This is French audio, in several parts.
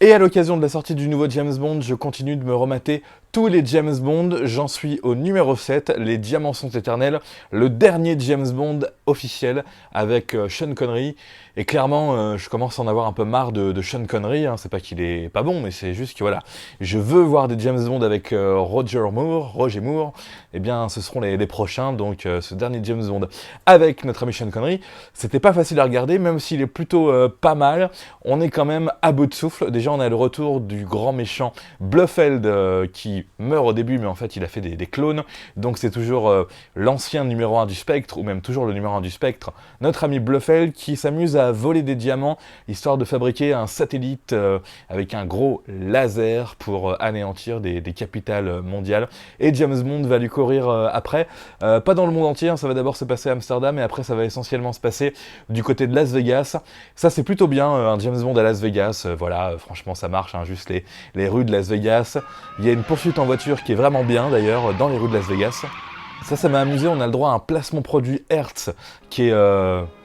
Et à l'occasion de la sortie du nouveau James Bond, je continue de me remater tous les James Bond. J'en suis au numéro 7, Les Diamants sont éternels, le dernier James Bond officiel avec Sean Connery. Et clairement, je commence à en avoir un peu marre de Sean Connery. Hein. C'est pas qu'il est pas bon, mais c'est juste que voilà, je veux voir des James Bond avec Roger Moore. Eh bien, ce seront les prochains. Donc, ce dernier James Bond avec notre ami Sean Connery, c'était pas facile à regarder, même s'il est plutôt pas mal. On est quand même à bout de souffle. Déjà, on a le retour du grand méchant Blofeld qui meurt au début, mais en fait, il a fait des clones. Donc, c'est toujours l'ancien numéro 1 du Spectre, ou même toujours le numéro 1 du Spectre, notre ami Blofeld qui s'amuse à voler des diamants, histoire de fabriquer un satellite avec un gros laser pour anéantir des capitales mondiales. Et James Bond va lui courir après. Pas dans le monde entier, hein, ça va d'abord se passer à Amsterdam, et après ça va essentiellement se passer du côté de Las Vegas. Ça c'est plutôt bien, un James Bond à Las Vegas, voilà, franchement ça marche, hein, juste les rues de Las Vegas. Il y a une poursuite en voiture qui est vraiment bien d'ailleurs, dans les rues de Las Vegas. Ça m'a amusé, on a le droit à un placement produit Hertz qui est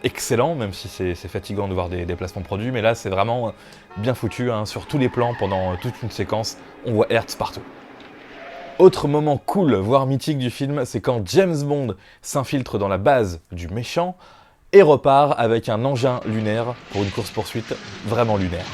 excellent, même si c'est fatigant de voir des placements produits, mais là c'est vraiment bien foutu, hein, sur tous les plans, pendant toute une séquence, on voit Hertz partout. Autre moment cool, voire mythique du film, c'est quand James Bond s'infiltre dans la base du méchant et repart avec un engin lunaire pour une course-poursuite vraiment lunaire.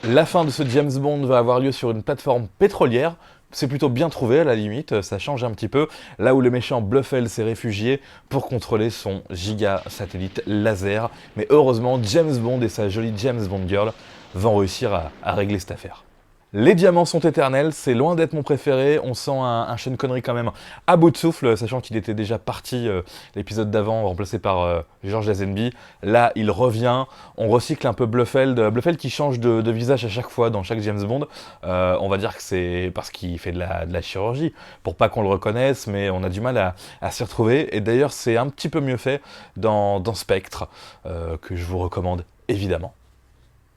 La fin de ce James Bond va avoir lieu sur une plateforme pétrolière. C'est plutôt bien trouvé à la limite, ça change un petit peu, là où le méchant Blofeld s'est réfugié pour contrôler son giga satellite laser. Mais heureusement, James Bond et sa jolie James Bond Girl vont réussir à régler cette affaire. Les Diamants sont éternels, c'est loin d'être mon préféré, on sent un Sean Connery quand même à bout de souffle, sachant qu'il était déjà parti l'épisode d'avant, remplacé par George Lazenby. Là, il revient, on recycle un peu Blofeld qui change de visage à chaque fois dans chaque James Bond. On va dire que c'est parce qu'il fait de la chirurgie, pour pas qu'on le reconnaisse, mais on a du mal à s'y retrouver. Et d'ailleurs, c'est un petit peu mieux fait dans Spectre, que je vous recommande évidemment.